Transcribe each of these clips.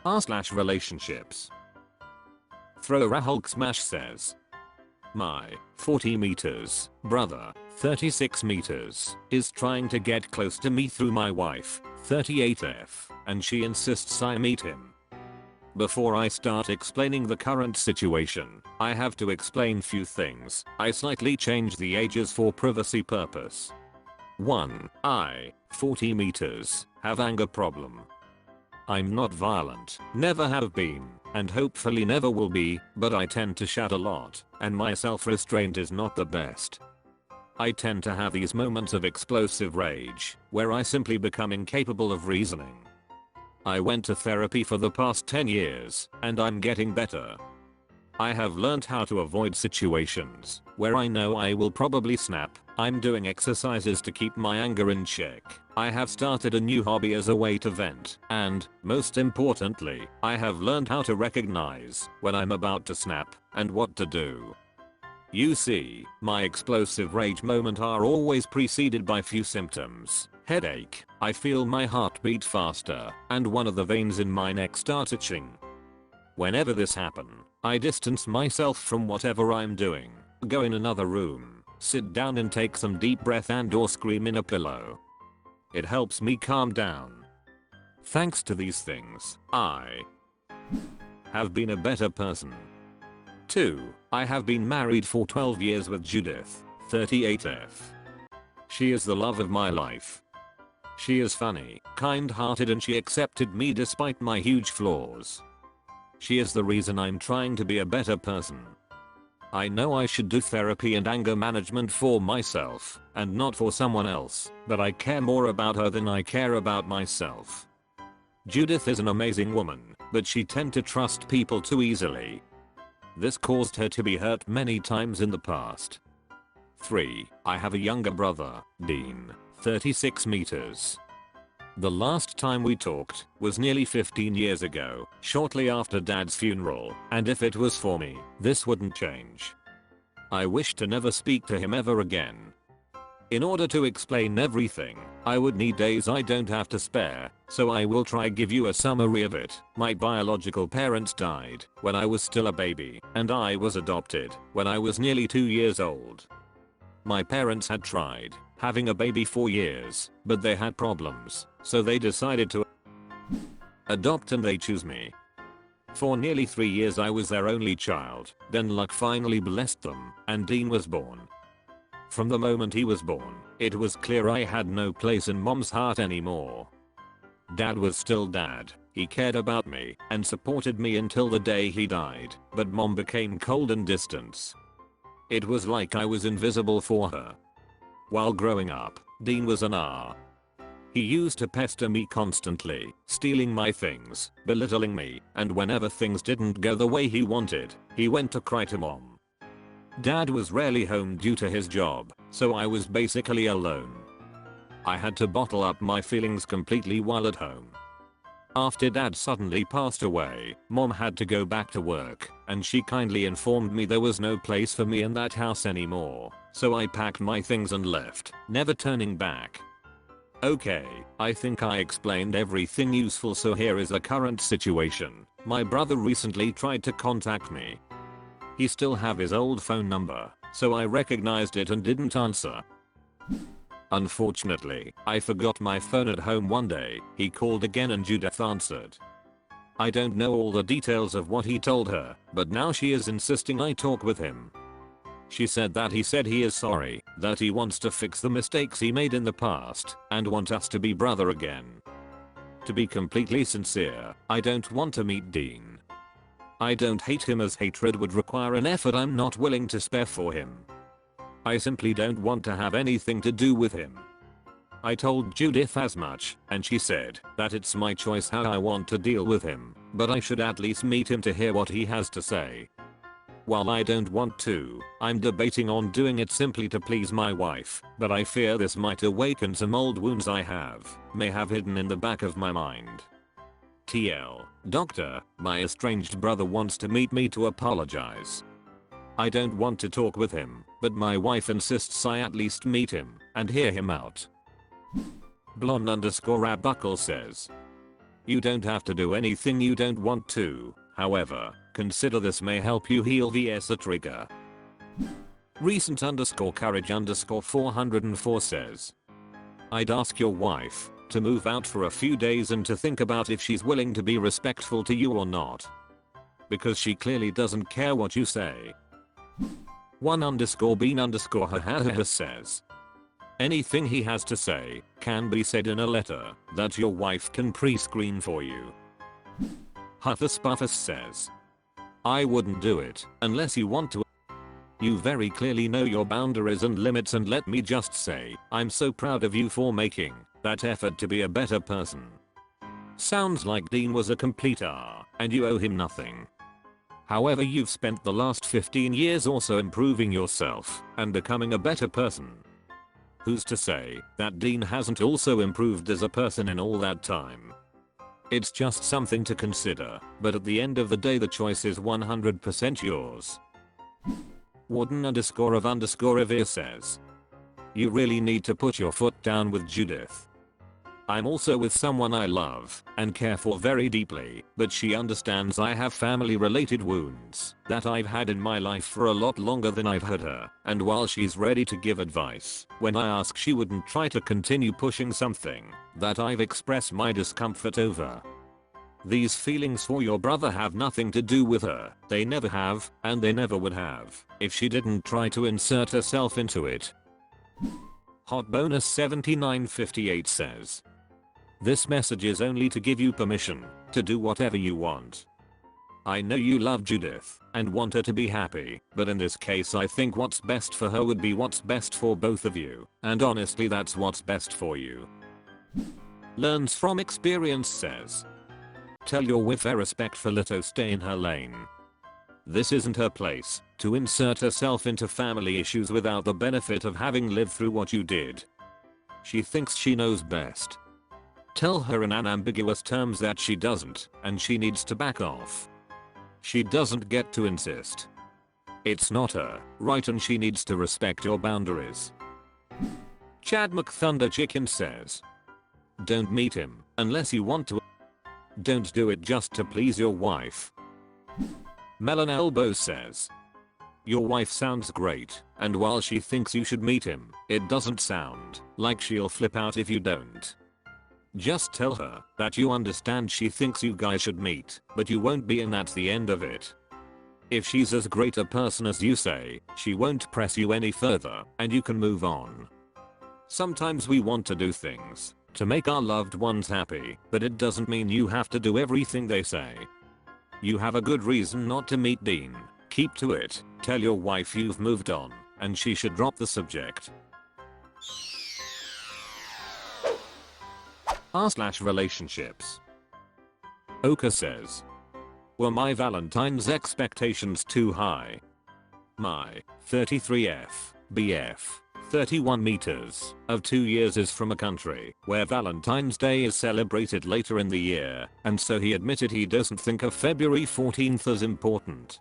r/relationships. Throw a Hulk smash says, my 40 meters brother, 36 meters, is trying to get close to me through my wife, 38F, and she insists I meet him. Before I start explaining the current situation, I have to explain few things. I slightly changed the ages for privacy purpose. 1. I, 40 meters, have anger problem. I'm not violent, never have been, and hopefully never will be, but I tend to shout a lot, and my self-restraint is not the best. I tend to have these moments of explosive rage, where I simply become incapable of reasoning. I went to therapy for the past 10 years, and I'm getting better. I have learned how to avoid situations where I know I will probably snap. I'm doing exercises to keep my anger in check. I have started a new hobby as a way to vent, and, most importantly, I have learned how to recognize when I'm about to snap and what to do. You see, my explosive rage moments are always preceded by few symptoms. Headache, I feel my heart beat faster, and one of the veins in my neck starts itching. Whenever this happens, I distance myself from whatever I'm doing, go in another room, sit down and take some deep breath and/or scream in a pillow. It helps me calm down. Thanks to these things, I have been a better person. 2. I have been married for 12 years with Judith, 38F. She is the love of my life. She is funny, kind-hearted, and she accepted me despite my huge flaws. She is the reason I'm trying to be a better person. I know I should do therapy and anger management for myself and not for someone else, but I care more about her than I care about myself. Judith is an amazing woman, but she tends to trust people too easily. This caused her to be hurt many times in the past. 3. I have a younger brother, Dean, 36 meters. The last time we talked was nearly 15 years ago, shortly after Dad's funeral, and if it was for me, this wouldn't change. I wish to never speak to him ever again. In order to explain everything, I would need days I don't have to spare, so I will try give you a summary of it. My biological parents died when I was still a baby, and I was adopted when I was nearly 2 years old. My parents had tried having a baby for years, but they had problems, so they decided to adopt, and they chose me. For nearly 3 years I was their only child, then luck finally blessed them, and Dean was born. From the moment he was born, it was clear I had no place in Mom's heart anymore. Dad was still Dad, he cared about me and supported me until the day he died, but Mom became cold and distant. It was like I was invisible for her. While growing up, Dean was an R. He used to pester me constantly, stealing my things, belittling me, and whenever things didn't go the way he wanted, he went to cry to Mom. Dad was rarely home due to his job, so I was basically alone. I had to bottle up my feelings completely while at home. After Dad suddenly passed away, Mom had to go back to work, and she kindly informed me there was no place for me in that house anymore, so I packed my things and left, never turning back. Okay, I think I explained everything useful, so here is the current situation. My brother recently tried to contact me. He still have his old phone number, so I recognized it and didn't answer. Unfortunately, I forgot my phone at home one day. He called again and Judith answered. I don't know all the details of what he told her, but now she is insisting I talk with him. She said that he said he is sorry, that he wants to fix the mistakes he made in the past, and want us to be brother again. To be completely sincere, I don't want to meet Dean. I don't hate him, as hatred would require an effort I'm not willing to spare for him. I simply don't want to have anything to do with him. I told Judith as much, and she said that it's my choice how I want to deal with him, but I should at least meet him to hear what he has to say. While I don't want to, I'm debating on doing it simply to please my wife, but I fear this might awaken some old wounds I may have hidden in the back of my mind. TL, Doctor, my estranged brother wants to meet me to apologize. I don't want to talk with him, but my wife insists I at least meet him and hear him out. Blonde_Rabuckle says, You don't have to do anything you don't want to. However, consider this may help you heal vs a trigger. Recent _courage _404 says, I'd ask your wife to move out for a few days and to think about if she's willing to be respectful to you or not. Because she clearly doesn't care what you say. One _bean _ha says, anything he has to say can be said in a letter that your wife can pre-screen for you. Huffus Puffus says, I wouldn't do it unless you want to. You very clearly know your boundaries and limits, and let me just say, I'm so proud of you for making that effort to be a better person. Sounds like Dean was a complete and you owe him nothing. However, you've spent the last 15 years also improving yourself and becoming a better person. Who's to say that Dean hasn't also improved as a person in all that time? It's just something to consider, but at the end of the day the choice is 100% yours. Warden _of_revere says, you really need to put your foot down with Judith. I'm also with someone I love and care for very deeply, but she understands I have family related wounds that I've had in my life for a lot longer than I've had her, and while she's ready to give advice, when I ask she wouldn't try to continue pushing something that I've expressed my discomfort over. These feelings for your brother have nothing to do with her. They never have, and they never would have, if she didn't try to insert herself into it. Hot bonus 7958 says, this message is only to give you permission to do whatever you want. I know you love Judith and want her to be happy, but in this case I think what's best for her would be what's best for both of you, and honestly that's what's best for you. Learns from experience says, tell your wife respectfully to stay in her lane. This isn't her place to insert herself into family issues without the benefit of having lived through what you did. She thinks she knows best. Tell her in unambiguous terms that she doesn't, and she needs to back off. She doesn't get to insist. It's not her right, and she needs to respect your boundaries. Chad McThunderChicken says, don't meet him unless you want to. Don't do it just to please your wife. Melon Elbow says, your wife sounds great, and while she thinks you should meet him, it doesn't sound like she'll flip out if you don't. Just tell her that you understand she thinks you guys should meet, but you won't be, and that's the end of it. If she's as great a person as you say, she won't press you any further, and you can move on. Sometimes we want to do things to make our loved ones happy, but it doesn't mean you have to do everything they say. You have a good reason not to meet Dean. Keep to it. Tell your wife you've moved on, and she should drop the subject. r/relationships. Oka says, were my Valentine's expectations too high? My 33F BF 31 meters of 2 years is from a country where Valentine's Day is celebrated later in the year, and so he admitted he doesn't think of February 14th as important.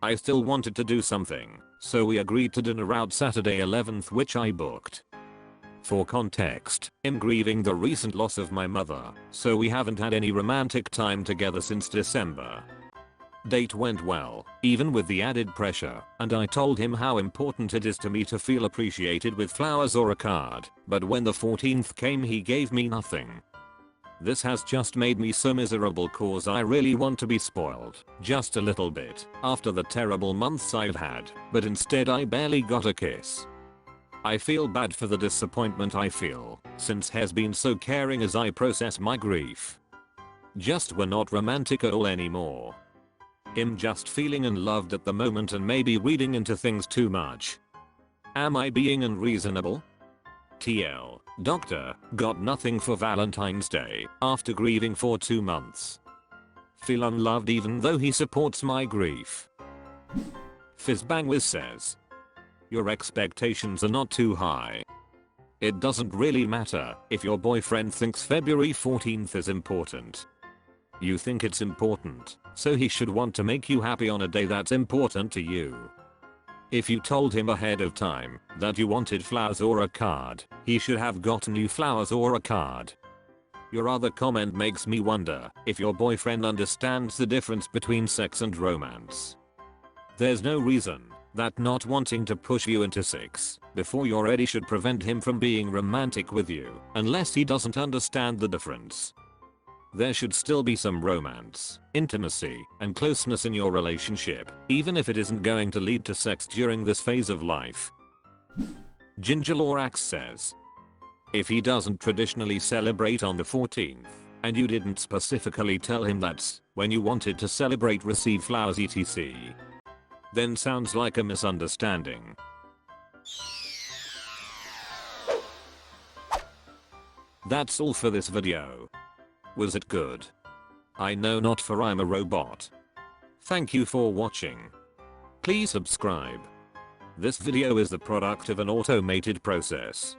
I still wanted to do something, so we agreed to dinner out Saturday 11th, which I booked. For context, I'm grieving the recent loss of my mother, so we haven't had any romantic time together since December. Date went well, even with the added pressure, and I told him how important it is to me to feel appreciated with flowers or a card, but when the 14th came he gave me nothing. This has just made me so miserable cause I really want to be spoiled, just a little bit, after the terrible months I've had, but instead I barely got a kiss. I feel bad for the disappointment I feel, since he's been so caring as I process my grief. Just we're not romantic at all anymore. I'm just feeling unloved at the moment and maybe reading into things too much. Am I being unreasonable? TL, doctor, got nothing for Valentine's Day after grieving for 2 months. Feel unloved even though he supports my grief. Fizzbangwiz says, your expectations are not too high. It doesn't really matter if your boyfriend thinks February 14th is important. You think it's important, so he should want to make you happy on a day that's important to you. If you told him ahead of time that you wanted flowers or a card, he should have gotten you flowers or a card. Your other comment makes me wonder if your boyfriend understands the difference between sex and romance. There's no reason that not wanting to push you into sex before you're ready should prevent him from being romantic with you, unless he doesn't understand the difference. There should still be some romance, intimacy, and closeness in your relationship, even if it isn't going to lead to sex during this phase of life. Gingerlorax says, if he doesn't traditionally celebrate on the 14th, and you didn't specifically tell him that's when you wanted to celebrate, receive flowers etc., then sounds like a misunderstanding. That's all for this video. Was it good? I know not, for I'm a robot. Thank you for watching. Please subscribe. This video is the product of an automated process.